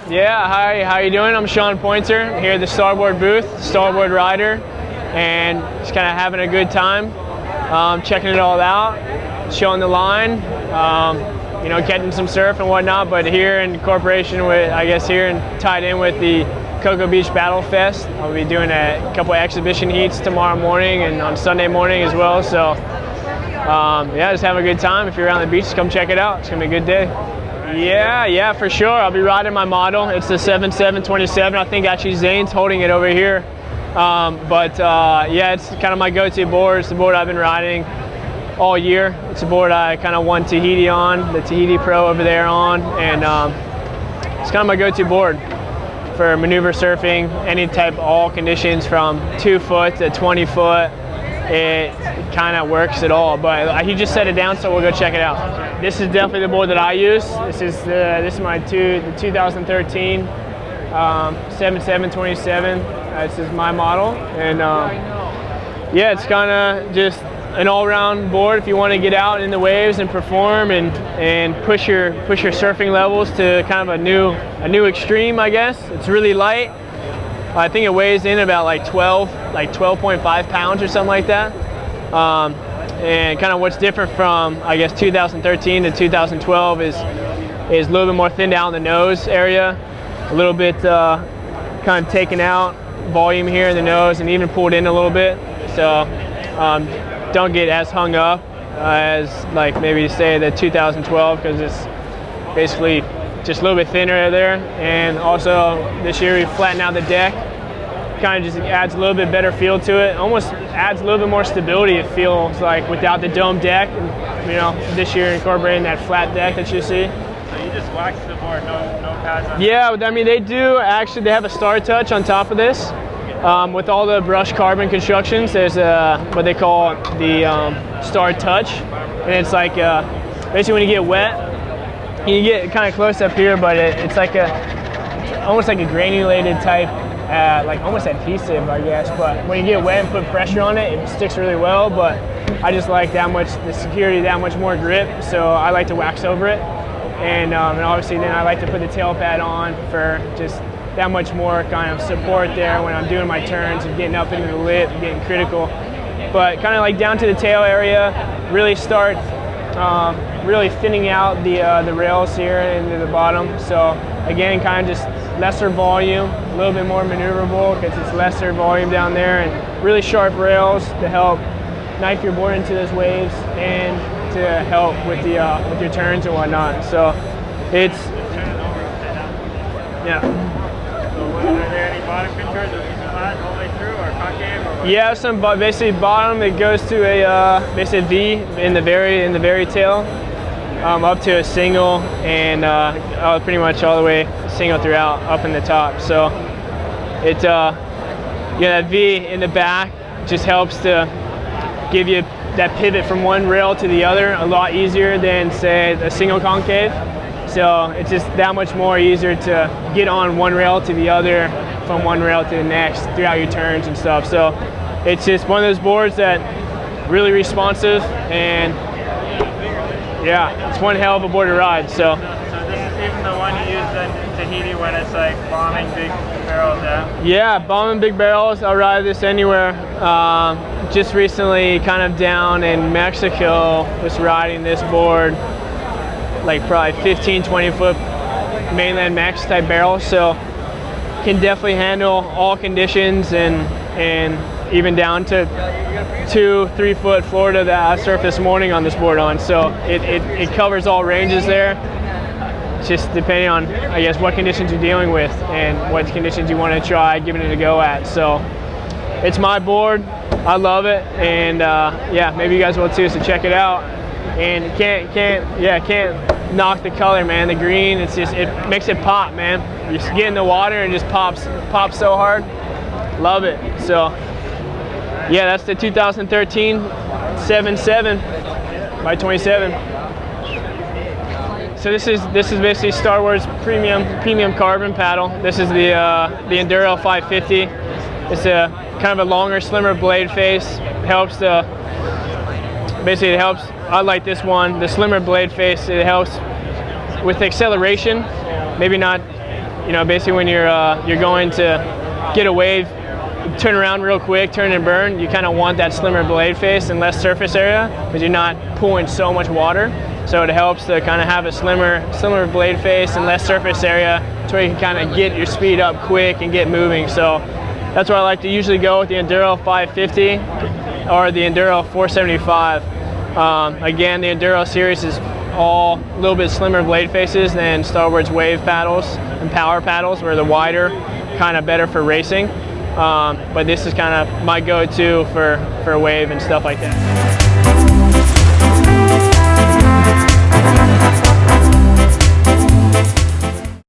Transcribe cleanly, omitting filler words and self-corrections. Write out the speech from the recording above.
Yeah, hi, how you doing? I'm Sean Pointer. I'm here at the Starboard booth, Starboard rider, and just kind of having a good time, checking it all out, showing the line, you know, getting some surf and whatnot. But here in cooperation with, I guess here and tied in with the Cocoa Beach Battle Fest, I'll be doing a couple of exhibition heats tomorrow morning and on Sunday morning as well. So yeah, just have a good time. If you're around the beach, come check it out. It's gonna be a good day. Yeah, for sure. I'll be riding my model. It's the 7727. I think actually Zane's holding it over here. Yeah, it's kind of my go-to board. It's the board I've been riding all year. It's a board I kind of won Tahiti on, the Tahiti Pro over there on, and it's kind of my go-to board for maneuver surfing, any type, all conditions from 2 foot to 20 foot. It kind of works at all, but he just set it down, so we'll go check it out. This is definitely the board that I use. This is my the 2013 7727. This is my model, and yeah, it's kind of just an all-round board if you want to get out in the waves and perform and push your surfing levels to kind of a new extreme, I guess. It's really light. I think it weighs in about like 12.5 pounds or something like that. And kind of what's different from, I guess, 2013 to 2012 is a little bit more thinned out in the nose area, a little bit kind of taken out volume here in the nose and even pulled in a little bit. So don't get as hung up as like maybe say the 2012, because it's basically just a little bit thinner there. And also this year we flattened out the deck. Kind of just adds a little bit better feel to it. Almost adds a little bit more stability, it feels like, without the dome deck. And, you know, this year incorporating that flat deck that you see. So you just wax the board, no pads on it? Yeah, I mean they do actually. They have a Star Touch on top of this. With all the brushed carbon constructions, there's what they call the Star Touch, and it's like basically when you get wet. You get kind of close up here, but it's like almost like a granulated type, like almost adhesive, I guess. But when you get wet and put pressure on it, it sticks really well. But I just like the security, that much more grip. So I like to wax over it, and obviously then I like to put the tail pad on for just that much more kind of support there when I'm doing my turns and getting up into the lip, getting critical. But kind of like down to the tail area, really start. Really thinning out the rails here into the bottom. So again, kind of just lesser volume, a little bit more maneuverable because it's lesser volume down there, and really sharp rails to help knife your board into those waves and to help with your turns and whatnot. So it's yeah. So are there any bottom controls that you flat all the way through, or concave, or what? Yeah, some basically bottom. It goes to a basically V in the very tail. Up to a single, and pretty much all the way single throughout up in the top. So it yeah, that V in the back just helps to give you that pivot from one rail to the other a lot easier than say a single concave. So it's just that much more easier to get on one rail to the other, from one rail to the next throughout your turns and stuff. So it's just one of those boards that really responsive, and yeah, it's one hell of a board to ride. So this is even the one you use in Tahiti when it's like bombing big barrels, yeah? Yeah, bombing big barrels. I'll ride this anywhere. Just recently, kind of down in Mexico, was riding this board, like probably 15, 20 foot mainland Mex type barrels. So can definitely handle all conditions, and even down to 2-3 foot Florida that I surfed this morning on this board on. So it covers all ranges there, just depending on, I guess, what conditions you're dealing with and what conditions you want to try giving it a go at. So it's my board, I love it, and yeah, maybe you guys will too, so check it out. And can't knock the color, man. The green, it makes it pop, man. You just get in the water and it just pops so hard. Love it. So yeah, that's the 2013 7.7 by 27. So this is basically Starboard's premium carbon paddle. This is the Enduro 550. It's a kind of a longer, slimmer blade face. It helps I like this one, the slimmer blade face. It helps with acceleration, maybe not You know, basically when you're going to get a wave, turn around real quick, turn and burn, you kind of want that slimmer blade face and less surface area because you're not pulling so much water. So it helps to kind of have a slimmer blade face and less surface area so you can kind of get your speed up quick and get moving. So that's why I like to usually go with the Enduro 550 or the Enduro 475. Again, the Enduro series is all a little bit slimmer blade faces than Starboard's wave paddles and power paddles, where the wider, kind of better for racing. But this is kind of my go-to for wave and stuff like that.